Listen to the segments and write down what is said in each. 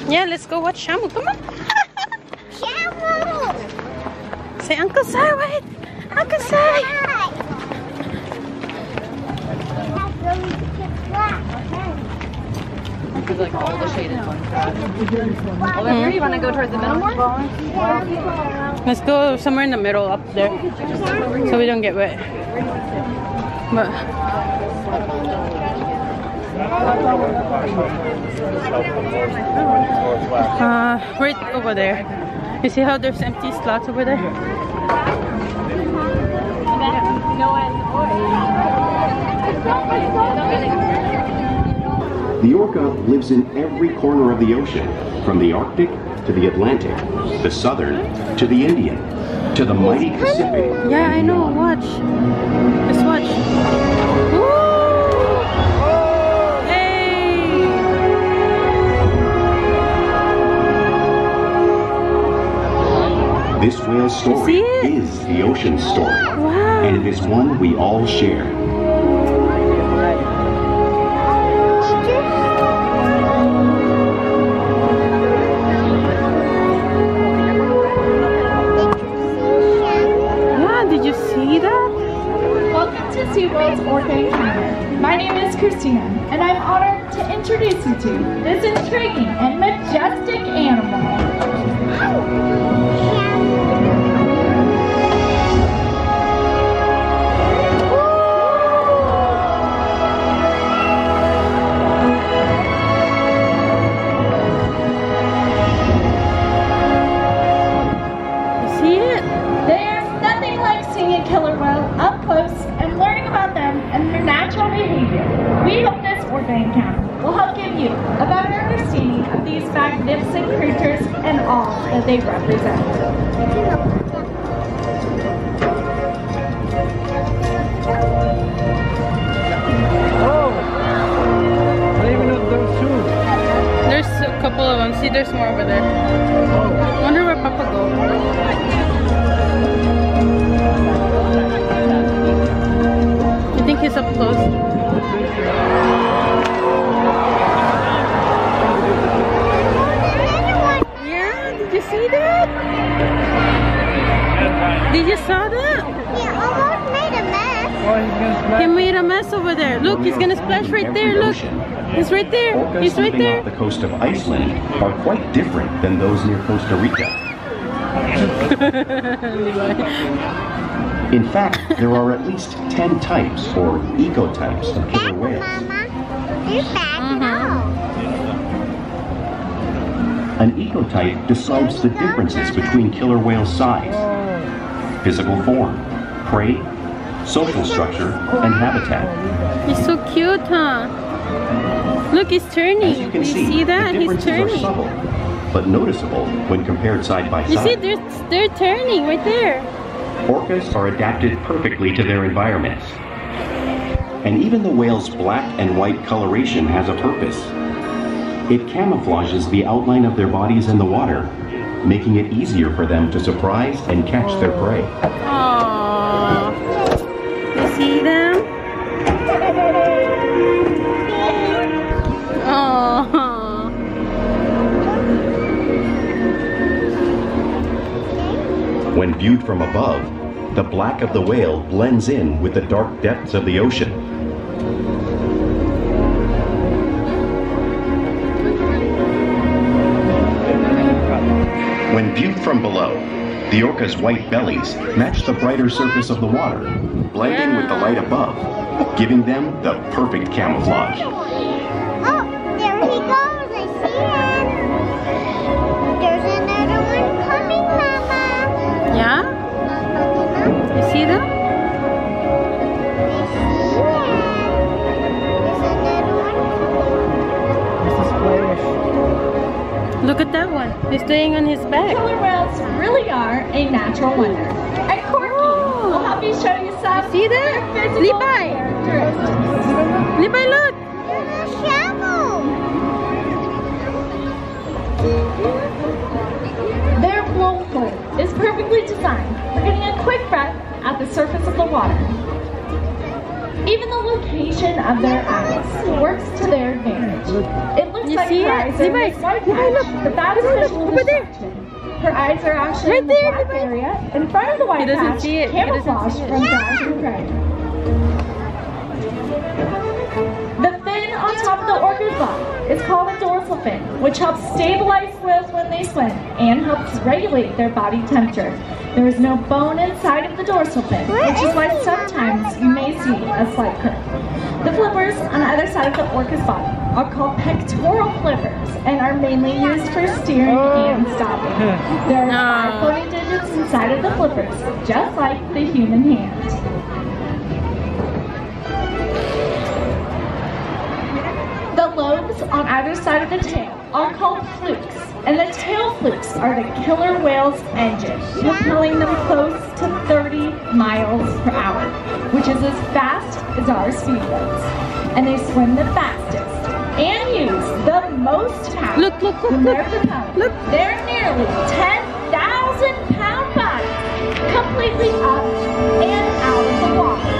Yeah, let's go watch Shamu. Come on. Shamu! Say Uncle Sai, wait. Uncle Sai. It's like all the shaded ones. Over here, you want to go towards the middle more? Let's go somewhere in the middle up there so we don't get wet. But right over there. You see how there's empty slots over there? The orca lives in every corner of the ocean, from the Arctic to the Atlantic, the Southern to the Indian, to the mighty Pacific. Yeah, I know. Watch. Just watch. Woo! Hey! This whale's story is the ocean's story, Wow. and it is one we all share. Seaworld's Orca Encounter. My name is Christina, and I'm honored to introduce you to this intriguing and majestic animal. You see it? There's nothing like seeing a killer whale up close and learning about them and their natural behavior. We hope this Orca encounter will help give you a better understanding of these magnificent creatures and all that they represent. There's a couple of them. See, there's more over there. Wonder where Papa goes. I think he's up close. Yeah, did you see that? Did you saw that? He almost made a mess. He made a mess over there. Look, he's gonna splash right there. Look, he's right there. Orcas He's right living there. off the coast of Iceland are quite different than those near Costa Rica. In fact, there are at least 10 types or ecotypes of killer whales. Mama, you're back now. An ecotype describes the differences between killer whale size, physical form, prey, social structure, and habitat. He's so cute, huh? Look, he's turning. As you can Do you see, see that? the He's differences are turning. subtle, but noticeable when compared side by You see, side. they're turning right there. Orcas are adapted perfectly to their environments. And even the whale's black and white coloration has a purpose. It camouflages the outline of their bodies in the water, making it easier for them to surprise and catch their prey. Aww. You see them? Aww. When viewed from above, the black of the whale blends in with the dark depths of the ocean. When viewed from below, the orca's white bellies match the brighter surface of the water, blending with the light above, giving them the perfect camouflage. Oh, there he goes. I see him. There's another one coming, Mama. Yeah? You see them? Look at that one. He's staying on his back. Killer whales really are a natural wonder. And Corky will help you show you some See that? physical Levi! characteristics. Levi, look! There's a shamu. Their blowhole is perfectly designed for getting a quick breath at the surface of the water. Even the location of their eyes works to their advantage. It looks like her eyes are in this white patch, but that is visual distraction. Her eyes are actually in the black area in front of the white patch, camouflaged from dog and prey. The fin on top of the orca's body is called a dorsal fin, which helps stabilize whales when they swim and helps regulate their body temperature. There is no bone inside of the dorsal fin, which is why sometimes you may see a slight curve. The flippers on either side of the orca's body are called pectoral flippers and are mainly used for steering and stopping. There are 5 floating digits inside of the flippers, just like the human hand. The lobes on either side of the tail are called flukes, and the tail flukes are the killer whale's engine, propelling them close to 30 miles per hour, which is as fast as our speedboats. And they swim the fastest and use the most power. Look, they're nearly 10,000-pound bodies, completely up and out of the water.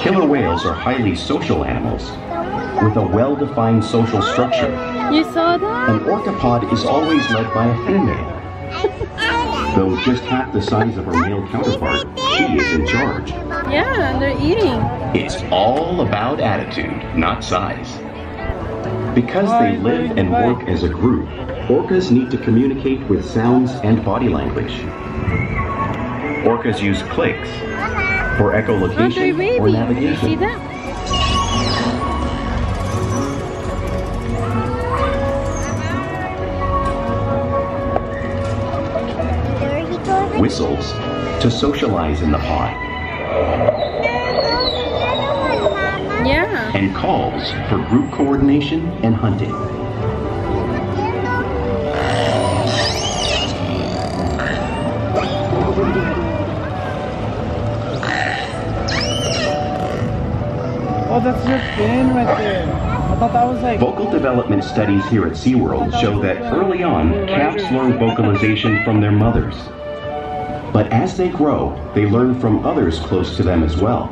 Killer whales are highly social animals with a well-defined social structure. You saw that? An orcapod is always led by a female. Though just half the size of her male counterpart, she is in charge. Yeah, they're eating. It's all about attitude, not size. Because they live and work as a group, orcas need to communicate with sounds and body language. Orcas use clicks for echolocation or navigation. See that? Whistles to socialize in the pod. Yeah. And calls for group coordination and hunting. Oh, that's your fin right there. I thought that was like... Vocal development studies here at Seaworld show that early on, calves learn vocalization from their mothers. But as they grow, they learn from others close to them as well.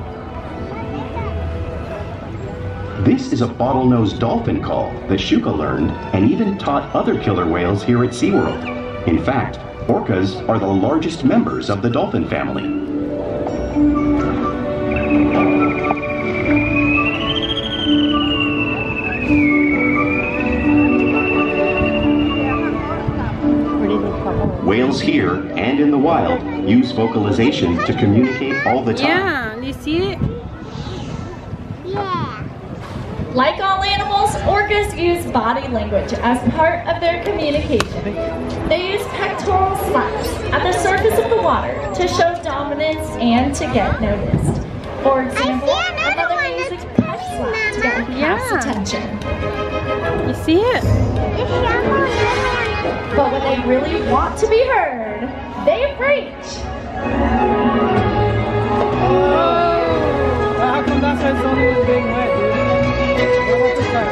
This is a bottlenose dolphin call that Shuka learned and even taught other killer whales here at Seaworld. In fact, orcas are the largest members of the dolphin family. Whales here and in the wild use vocalization to communicate all the time. Yeah, you see it? Yeah. Like all animals, orcas use body language as part of their communication. They use pectoral slaps at the surface of the water to show dominance and to get noticed. For example, a mother may use a push slap to get her calf's attention. You see it? But when they really want to be heard, they preach. Oh, how come that side's only was being wet, dude? What about this side?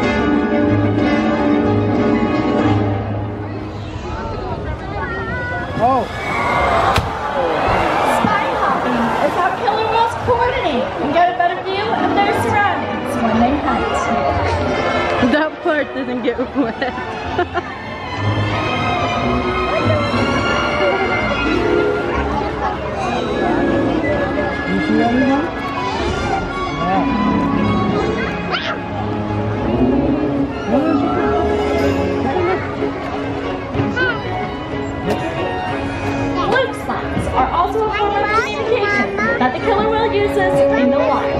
Oh. Spy hopping is how killer whales coordinate and get a better view of their surroundings when they hunt. That part doesn't get wet. You see that anyone? Fluke slaps are also a form of communication that the killer whale uses in the wild.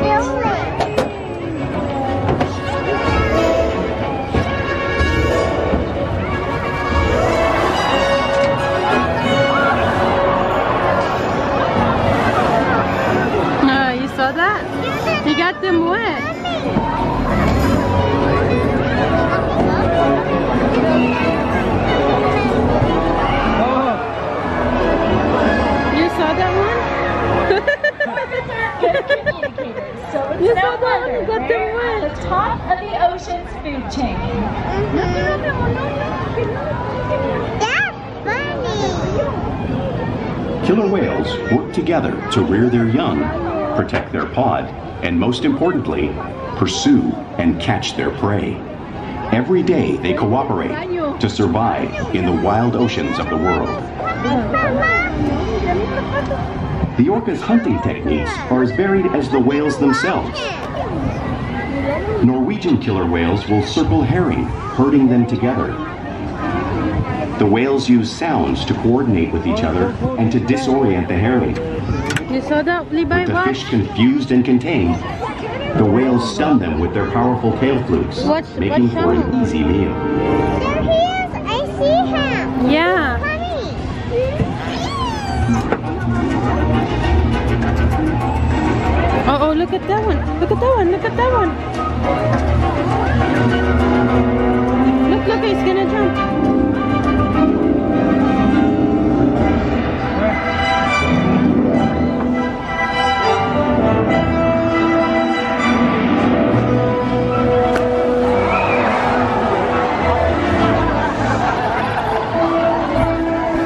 work together to rear their young, protect their pod, and most importantly, pursue and catch their prey. Every day they cooperate to survive in the wild oceans of the world. The orca's hunting techniques are as varied as the whales themselves. Norwegian killer whales will circle herring, herding them together. The whales use sounds to coordinate with each other and to disorient the herring. You saw that, Levi? With the fish confused and contained, the whales stun them with their powerful tail flukes, making for an easy meal. There he is! I see him! Yeah. Honey! Oh, look at that one. Look at that one. Look at that one. Look, he's gonna jump.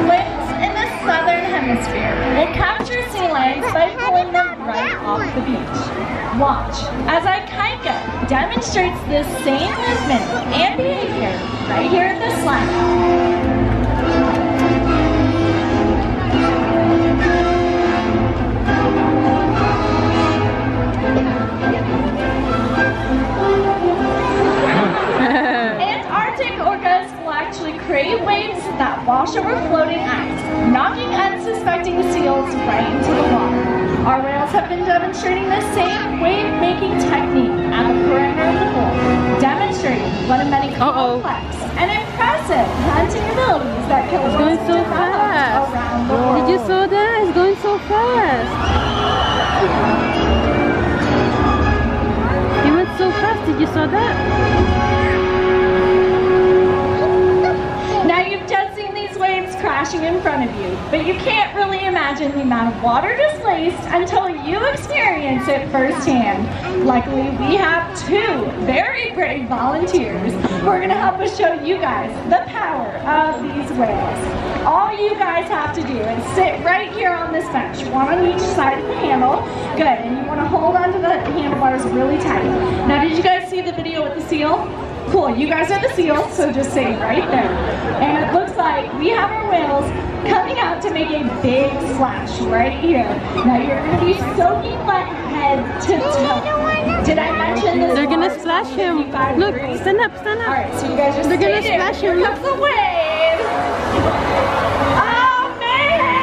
Whales in the southern hemisphere will capture sea lions by pulling them right off the beach. Watch as Ikaika demonstrates this same movement and behavior right here at this line. Antarctic orcas will actually create waves that wash over floating ice, knocking unsuspecting seals right into the water. Our whales have been demonstrating the same wave-making technique at the perimeter of the pool, demonstrating one of many complex and impressive hunting abilities that killer whales Going so develop fast. around the world. Did you saw that? It's going so fast. He went so fast. Did you saw that? Now you've just seen these waves crashing in front of you, but you can't really imagine the amount of water displaced until you experience it firsthand. Luckily, we have two very brave volunteers who are going to help us show you guys the power of these whales. All you guys have to do is sit right here on this bench, one on each side of the handle. Good, and you want to hold onto the handlebars really tight. Now, did you guys see the video with the seal? Cool, you guys are the seals, so just stay right there. And it looks like we have our whales coming out to make a big splash right here. Now you're going to be soaking wet head to toe. Did I mention this? They're gonna splash him. Look, stand up, stand up. Alright, so you guys just They're gonna stay there. splash him. Here comes the wave. Oh man!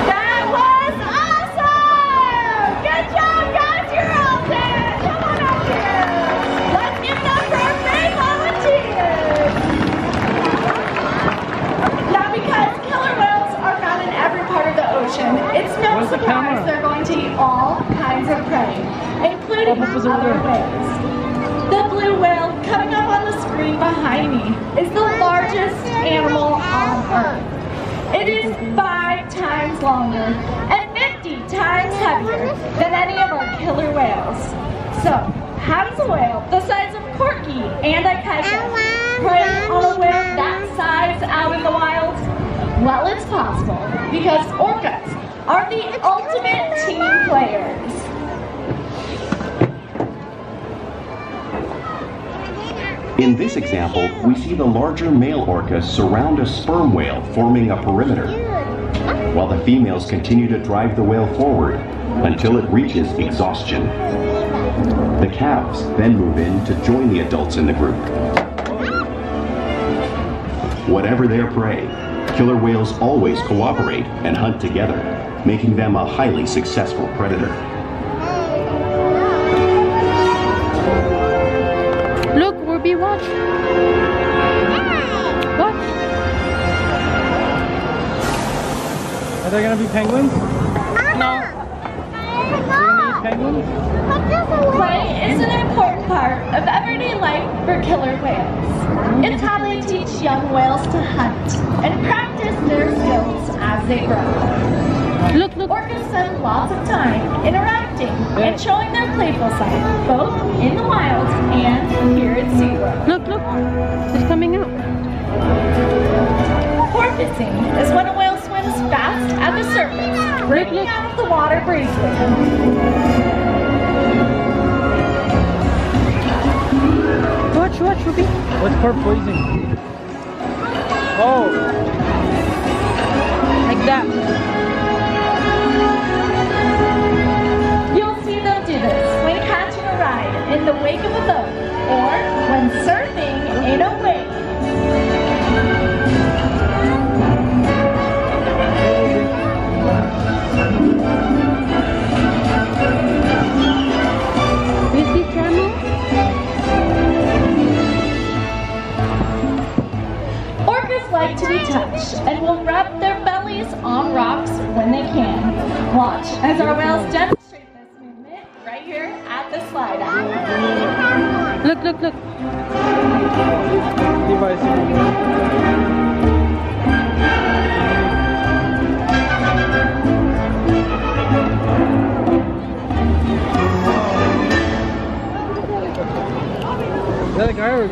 That was awesome! Good job, guys. You're all there. Come on up here. Let's give it up for our brave volunteers. Now, because killer whales are found in every part of the ocean, it's no Where's the surprise camera? they're going to eat all kinds of prey, including other whales. The blue whale coming up on the screen behind me is the largest animal on Earth. It is 5 times longer and 50 times heavier than any of our killer whales. So, how does a whale the size of Corky and Ikaika prey on a whale that size out in the wild? Well, it's possible because orcas are the ultimate team players. In this example, we see the larger male orca surround a sperm whale, forming a perimeter, while the females continue to drive the whale forward until it reaches exhaustion. The calves then move in to join the adults in the group. Whatever their prey, killer whales always cooperate and hunt together, making them a highly successful predator. Look, Ruby, watch. Watch. Are there gonna be penguins? No. Penguins? Play is an important part of everyday life for killer whales. It's how they teach young whales to hunt and practice their skills as they grow. Look. Orcas spend lots of time interacting and showing their playful side, both in the wild and here at SeaWorld. Look. It's coming out. For porpoising is when a whale swims fast at the surface, breaking out of the water briefly. Watch, Ruby. What's porpoising? Oh. Like that. You'll see them do this when catching a ride in the wake of a boat or when surfing in a wave. Orcas like to be touched and will rub their bellies on rocks when they can. Watch as our whales demonstrate this movement right here at the slide out. Look.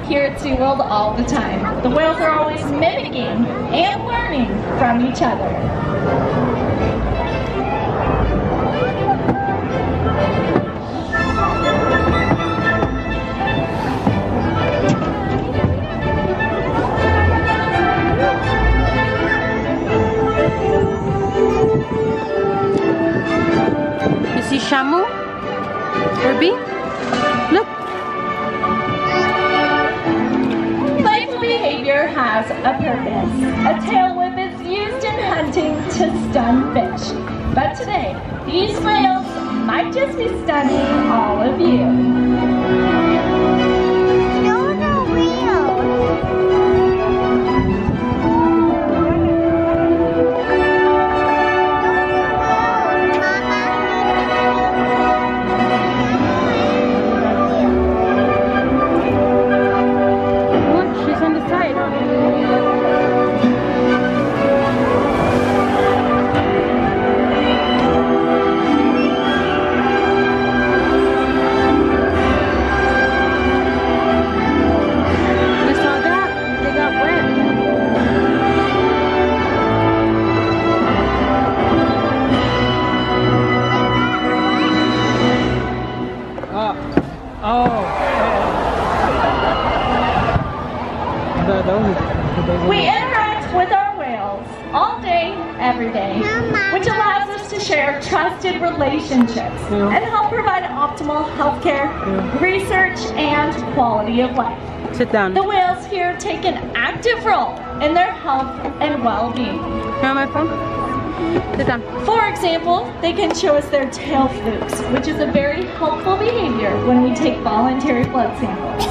Here at Seaworld all the time. The whales are always mimicking and learning from each other. You see Shamu? Ruby? Look. Playful behavior has a purpose. A tail whip is used in hunting to stun fish. But today, these whales might just be stunning all of you. Those are We interact with our whales all day, every day, which allows us to share trusted relationships and help provide optimal healthcare, research, and quality of life. Sit down. The whales here take an active role in their health and well-being. You want my phone? Sit down. For example, they can show us their tail flukes, which is a very helpful behavior when we take voluntary blood samples.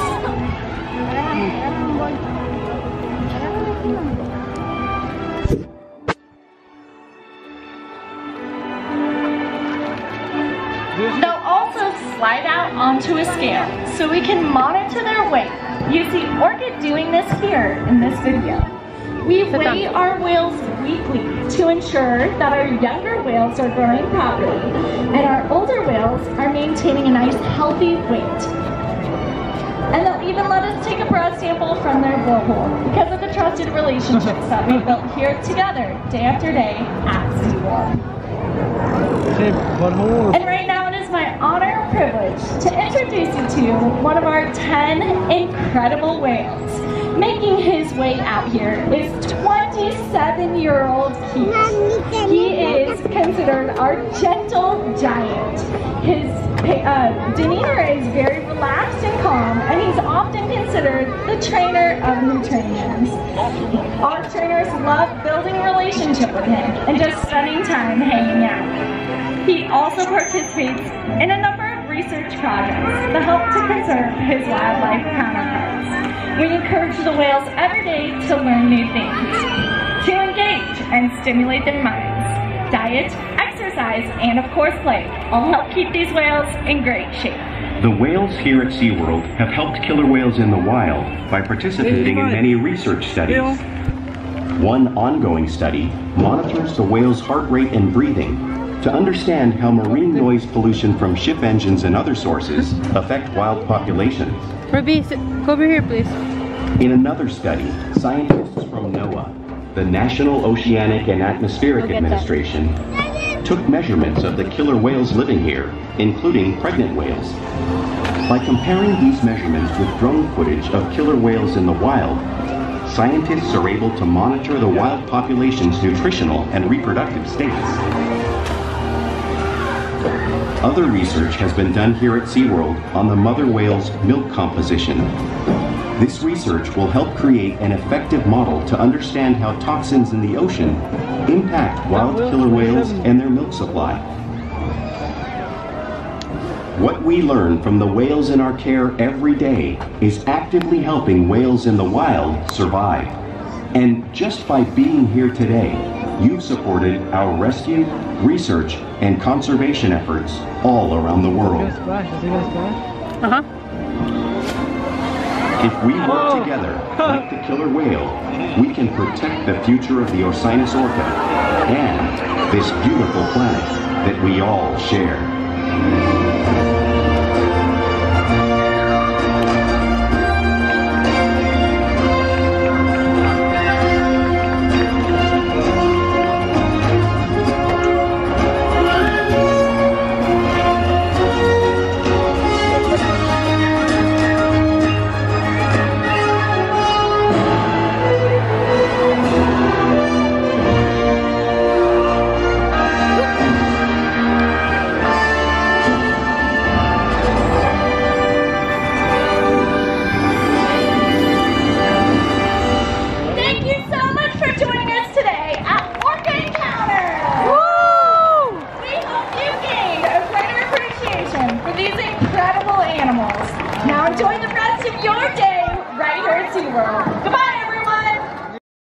They'll also slide out onto a scale so we can monitor their weight. You see Orca doing this here in this video. We weigh our whales weekly to ensure that our younger whales are growing properly and our older whales are maintaining a nice healthy weight. And they'll even let us take a breath sample from their blowhole because of the trusted relationships that we've built here together day after day at Seaworld. And right now it is my honor and privilege to introduce you to one of our 10 incredible whales. Making his way out here is 27-year-old Keith. He is considered our gentle giant. His demeanor is very relaxed and calm, and he's often considered the trainer of new trainers. Our trainers love building a relationship with him and just spending time hanging out. He also participates in a number of research projects that help to conserve his wildlife counterparts. We encourage the whales every day to learn new things, to engage and stimulate their minds. Diet, exercise, and of course play all help keep these whales in great shape. The whales here at SeaWorld have helped killer whales in the wild by participating in many research studies. One ongoing study monitors the whale's heart rate and breathing to understand how marine noise pollution from ship engines and other sources affect wild populations. Ruby, go over here, please. In another study, scientists from NOAA the National Oceanic and Atmospheric Administration took measurements of the killer whales living here, including pregnant whales. By comparing these measurements with drone footage of killer whales in the wild, scientists are able to monitor the wild population's nutritional and reproductive states. Other research has been done here at Seaworld on the mother whale's milk composition. This research will help create an effective model to understand how toxins in the ocean impact wild killer whales and their milk supply. What we learn from the whales in our care every day is actively helping whales in the wild survive. And just by being here today, you've supported our rescue, research, and conservation efforts all around the world. Uh-huh. If we work together, like the killer whale, we can protect the future of the Orca and this beautiful planet that we all share. Now enjoy the rest of your day right here at SeaWorld. Goodbye!